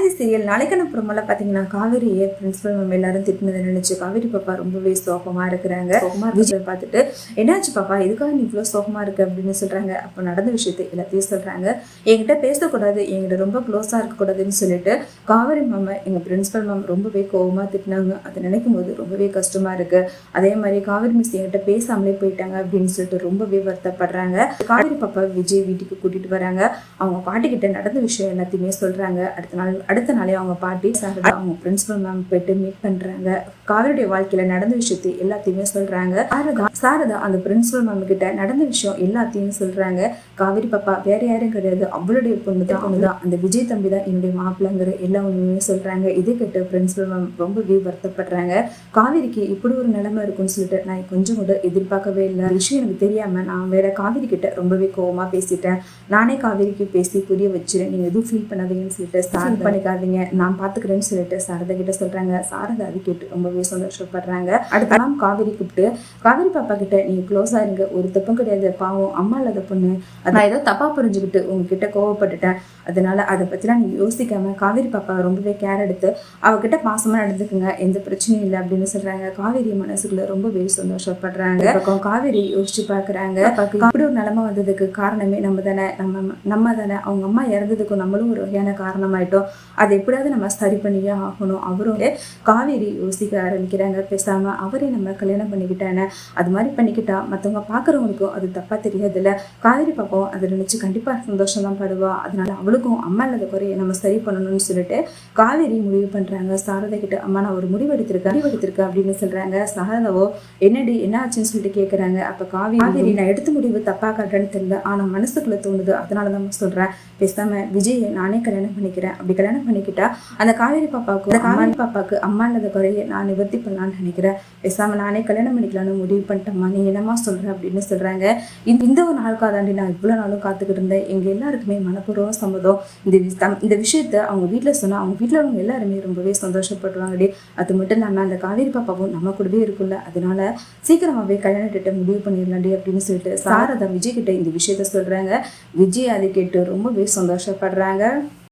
இது சீரியல் நாளைக்கான ப்ரோமோல பாத்தீங்கன்னா காவேரியை பிரின்சிபல் மேம் எல்லாரும் திட்டினதை நினைச்சு காவேரி பாப்பா ரொம்பவே சோகமா இருக்கிறாங்க. விஜய் பார்த்துட்டு என்னாச்சு பாப்பா எதுக்காக நீ இவ்வளவு சோகமா இருக்கு அப்படின்னு சொல்றாங்க. அப்ப நடந்த விஷயத்தை எல்லாத்தையும் சொல்றாங்க. என்கிட்ட பேசக்கூடாது, என்கிட்ட ரொம்ப க்ளோஸா இருக்கக்கூடாதுன்னு சொல்லிட்டு காவேரி மாமா எங்க பிரின்சிபல் மேம் ரொம்பவே கோவமா திட்டினாங்க. அதை நினைக்கும் போது ரொம்பவே கஷ்டமா இருக்கு. அதே மாதிரி காவேரி மிஸ் என்கிட்ட பேசாமலே போயிட்டாங்க அப்படின்னு சொல்லிட்டு ரொம்பவே வருத்தப்படுறாங்க. காவேரி பாப்பா விஜய் வீட்டுக்கு கூட்டிட்டு வராங்க. அவங்க பாட்டிக்கிட்ட நடந்த விஷயம் எல்லாத்தையுமே சொல்றாங்க. அடுத்த நாளே அவங்க பாட்டி சாரதா அவங்க பிரின்சிபல் மேம் போயிட்டு மீட் பண்றாங்க. காவேரியுடைய வாழ்க்கையில நடந்த விஷயத்தை எல்லாத்தையுமே சொல்றாங்க. சாரதா அந்த பிரின்சிபல் மேம் கிட்ட நடந்த விஷயம் எல்லாத்தையும் சொல்றாங்க. காவேரி பாப்பா வேற யாரும் கிடையாது, அவளுடைய பொண்ணுதான், அந்த விஜய் தம்பி தான் என்னுடைய மாப்பிள்ளைங்கிற எல்லா உண்மையுமே சொல்றாங்க. இதை கேட்டு பிரின்சிபல் மேம் ரொம்பவே வருத்தப்படுறாங்க. காவேரிக்கு இப்படி ஒரு நிலைமை இருக்குன்னு சொல்லிட்டு நான் கொஞ்சம் கூட எதிர்பார்க்கவே இல்லை. விஷயம் எனக்கு தெரியாம நான் வேற காவேரி கிட்ட ரொம்பவே கோவமா பேசிட்டேன். நானே காவேரிக்கு பேசி புரிய வச்சிருக்கேன், நீங்க எதுவும் ஃபீல் பண்ணாதீங்கன்னு சொல்லிட்டு பண்ணிக்காதீங்க, நான் பாத்துக்கிறேன்னு சொல்லிட்டு சாரதா கிட்ட சொல்றாங்க. சாரதா அது கேட்டு ரொம்பவே சந்தோஷப்படுறாங்க. அடுத்த நாள் காவேரி கூப்பிட்டு காவேரி பாப்பா கிட்ட நீங்க க்ளோஸா இருங்க, ஒரு தப்பும் கிடையாது, பாவம் அம்மா இல்லாத பொண்ணு, நான் ஏதோ தப்பா புரிஞ்சுக்கிட்டு உங்ககிட்ட கோவப்பட்டுட்டேன், அதனால அதை பத்திலாம் நீங்க யோசிக்காம காவேரி பாப்பா ரொம்பவே கேர் எடுத்து அவகிட்ட பாசமா நடந்துக்குங்க, எந்த பிரச்சனையும் இல்லை அப்படின்னு சொல்றாங்க. காவேரி மனசுக்குள்ள ரொம்பவே சந்தோஷப்படுறாங்க. காவேரி யோசிச்சு பாக்குறாங்க, அப்படி ஒரு நிலைமை வந்ததுக்கு காரணமே நம்ம தானே, நம்ம தானே, அவங்க அம்மா இறந்ததுக்கும் நம்மளும் ஒரு வகையான காரணமாயிட்டோம், அதை எப்படியாவது நம்ம சரி பண்ணியே ஆகணும். அவரும் காவேரி யோசிக்க ஆரம்பிக்கிறாங்க. பேசாம அவரே நம்ம கல்யாணம் பண்ணிக்கிட்டானே, அது மாதிரி பண்ணிக்கிட்டா மற்றவங்க பார்க்குறவங்களுக்கும் அது தப்பா தெரியாதுல்ல, காவேரி பாப்பாவும் அதை நினைச்சு கண்டிப்பா சந்தோஷம் தான் படுவா, அதனால அவளுக்கும் அம்மா இல்லாத குறையை நம்ம சரி பண்ணணும்னு சொல்லிட்டு காவேரி முடிவு பண்றாங்க. சாரதா கிட்ட அம்மா நான் ஒரு முடிவு எடுத்திருக்கேன் அப்படின்னு சொல்றாங்க. சாரதாவோ என்னடி என்ன ஆச்சுன்னு சொல்லிட்டு கேட்கறாங்க. அப்ப காவேரி நான் எடுத்த முடிவு தப்பா காட்டுறேன்னு தெரியல, ஆனா மனசுக்குள்ள தோணுது, அதனாலதான் சொல்றேன், பேசாம விஜயை நானே கல்யாணம் பண்ணிக்கிறேன், அப்படி கல்யாணம் பண்ணிக்கிட்டா அந்த காவேரி பாப்பாவுக்கு அம்மா இல்லாத குறையை நான் நிவர்த்தி பண்ணலான்னு நினைக்கிறேன், பேசாம நானே கல்யாணம் பண்ணிக்கலாம்னு முடிவு பண்ணிட்டேம்மா, நீ என்னமா சொல்ற அப்படின்னு சொல்றாங்க. இந்த ஒரு நாளுக்காக தாண்டி நான் இவ்வளவு நாளும் காத்துக்கிட்டு இருந்தேன், எங்க எல்லாருக்குமே மனப்பூர்வம் சம்மதம், இந்த விஷயத்த அவங்க வீட்டுல சொன்னா அவங்க வீட்டுல அவங்க எல்லாருமே ரொம்பவே சந்தோஷப்படுவாங்கடி, அது மட்டும் இல்லாம அந்த காவேரி பாப்பாவும் நம்ம கூடவே இருக்குல்ல, அதனால சீக்கிரமாவே கல்யாணத்திட்ட முடிவு பண்ணிடலாண்டி அப்படின்னு சொல்லிட்டு சாரதா விஜய் கிட்ட இந்த விஷயத்த சொல்றாங்க. விஜய் அதை கேட்டு ரொம்பவே சந்தோஷப்படுறாங்க.